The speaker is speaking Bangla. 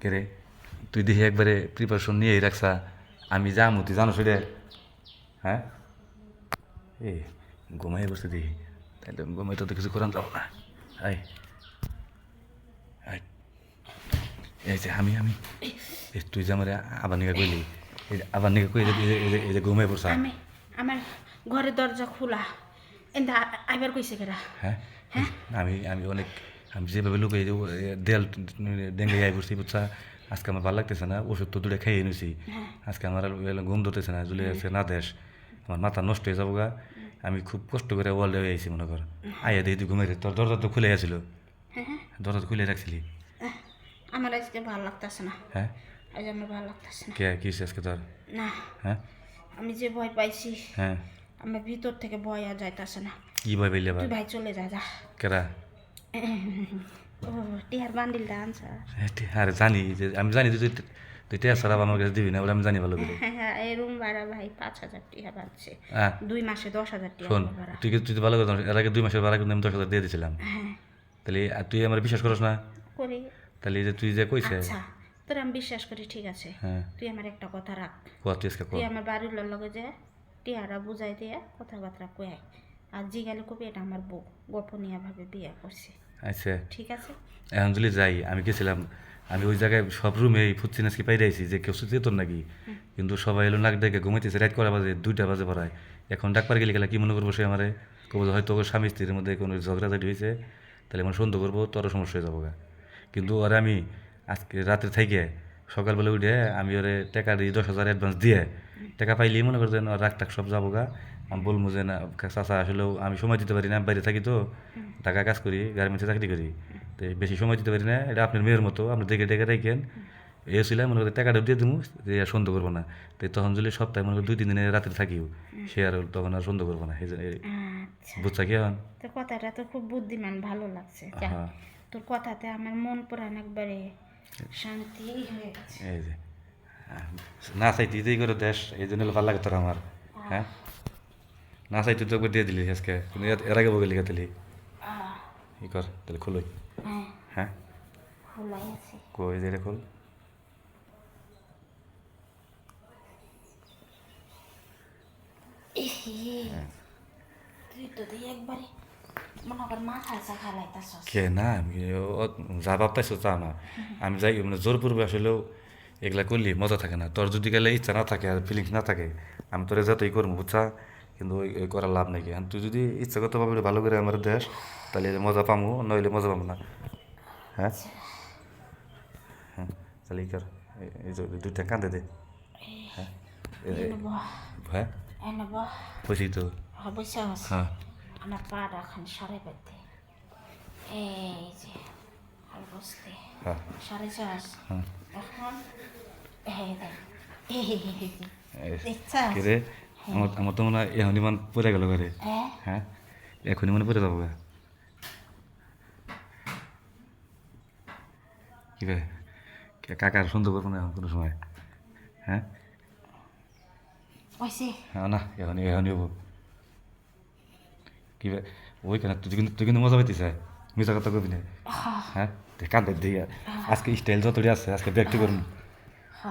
কে রে তুই দেখি একবারে প্রিপারেশন নিয়েই রাখছা আমি যামু তুই জানো সেটা হ্যাঁ এ ঘুমাই বসে দেখি তাহলে ঘুমাই তো কিছু করান যাবো না আই আই এই যে আমি তুই যে আমার আবার নিকা কইলি এই আবার নিকা কইলি এই যে ঘুমাই পড়ছা আমি আমার ঘরের দরজা খোলা এন্দা আইবার কইছে কেরা হ্যাঁ আমি আমি অনেক আমি যেভাবে লুকাই দেয়াল ডেঙ্গে যাই পড়ছি বুঝছা আজকে আমার ভালো লাগতেছে না ওষুধ তো দূরে খাইয়ে নিছি আজকে আমার ঘুম ধরতেছে না জুলে আছে না দেশ আমার মাথা নষ্ট হয়ে যাবো গা আমি খুব কষ্ট করে ওয়ার্ল্ডে হয়ে আইছি মনে কর আইয়া দেখি তুই ঘুমাই তোর দরজা তো খুলে আসছিল দরজা তো খুলে রাখছিলি আমার আজকে ভালো লাগতেছে না হ্যাঁ আজ আমার ভালো লাগতেছে না কে কি আজকে তোর না হ্যাঁ আমি যে ভয় পাইছি হ্যাঁ আমার ভিতর থেকে ভয় আর যাইতেছে না কি ভয় পেলে তুই ভাই চলে যা যা কেরা ও টিয়ার বান্ডিলটা আনছা আরে জানি যে আমি জানি যে তুই টেয়া সারা আমার কাছে দিবি না বলে আমি জানি ভালো করে হ্যাঁ এই রুম ভাড়া ভাই 5,000 টাকা বাড়ছে হ্যাঁ 2 মাসে 10,000 টাকা শোন ভাড়া তুই তো ভালো কথা এর আগে 2 মাসের ভাড়া কিন্তু আমি 10,000 দিয়ে দিয়েছিলাম হ্যাঁ তাহলে তুই আমার বিশ্বাস করস না করি তাহলে যে তুই যে কইছে আচ্ছা তোর আমি বিশ্বাস করি ঠিক আছে হ্যাঁ তুই আমার একটা কথা রাখ তুই আজকে তুই আমার বাড়ির লগে যে টিয়ারা বুঝাই দিয়ে কথাবার্তা কয়ে আয়। আর জিগালে কবি এটা আমার বউ গোপনীয়ভাবে বিয়ে করছে আচ্ছা ঠিক আছে এখন যদি যাই আমি গেছিলাম আমি ওই জায়গায় সব রুমে এই ফুচি নাচকি পাই দিয়েছি যে কেউ যেত নাকি কিন্তু সবাই এলো নাক ডেকে ঘুমাইতেছে রাত করা বাজে 2টা বাজে পড়ায় এখন ডাকবার গেলে গেলে কি মনে করবো সে আমারে কবো যে হয়তো ওর স্বামী স্ত্রীর মধ্যে কোনো ঝগড়াঝাটি হয়েছে তাহলে আমার সন্দেহ করবো তোরও সমস্যা হয়ে যাবো গা কিন্তু ওরে আমি আজকে রাত্রে থেকে সকালবেলা উঠে আমি ওরে টাকা দিই 10,000 অ্যাডভান্স দিয়ে টাকা পাইলেই মনে করছেন রাগ টাক সব যাবো গা আমি বলবো যে না চাচা আসলেও আমি সময় দিতে পারি না বাইরে থাকি তো ঢাকা কাজ করি গার্মেন্টসে চাকরি করি তো বেশি সময় দিতে পারি না এটা আপনার মেয়ের মতো আপনি দেখে দেখে রাখেন এ ছিল মনে করি টাকাটা দিয়ে দেবো যে আর সন্দেহ করবো না তো তখন যদি সপ্তাহে মনে করি 2-3 দিনের রাত্রে থাকিও সে আর তখন আর সন্দেহ করবো না আচ্ছা বুঝছা কি এখন তোর কথাটা তো খুব বুদ্ধিমান ভালো লাগছে যা, হ্যাঁ তোর কথাতে আমার মন প্রাণ একবারে শান্তি হয়ে গেছে এই যে না চাইতে ইতেই করে দেশ এই জন্য ভালো লাগে তোর আমার হ্যাঁ না চাইতে তো একবার দিয়ে দিলি আজকে কিন্তু এর আগে বলে লিখে দিলি ই কর তাহলে খোলোই হ্যাঁ হ্যাঁ খোলাই আছে কই যে রে খোল তুই তো দিয়ে একবারে মনে কর মাথা চাখা লাইতাছস কে না আমি যা ভাবতাইছো তা না আমি যাই মানে জোরপূর্বে আসলেও এগুলা করলি মজা থাকে না তোর যদি গেলে ইচ্ছা না থাকে আর ফিলিংস না থাকে আমি তোর যতই করবো বুঝছা কিন্তু ওই করার লাভ নাকি আর তুই যদি ইচ্ছাগতভাবে ভালো করে আমার দেশ তাহলে মজা পামু নইলে মজা পাবো না হ্যাঁ হ্যাঁ তাহলে এই কর এই যে 2টা কাঁদে দে হ্যাঁ হ্যাঁ এনে বহ বুঝি তো বসে আছে হ্যাঁ আমার পাটা খানি সারে পেতে এই যে আর বসতে হ্যাঁ সারে চাষ হ্যাঁ এখন এই দেখ দেখছস কে রে আমার তো মনে হয় এখনই মন পড়ে গেল ঘরে হ্যাঁ হ্যাঁ এখনই মনে পড়ে যাবো কি রে কাকার সুন্দর করবো না এখন কোনো সময় হ্যাঁ ওইসে হ্যাঁ না এখনই হবো কি ওই কেন তুই কিন্তু মজা পাইতিস মিশা কথা কবি না হ্যাঁ কাঁদে দিই আজকে স্টাইল যতটি আছে আজকে ব্যক্তি করুন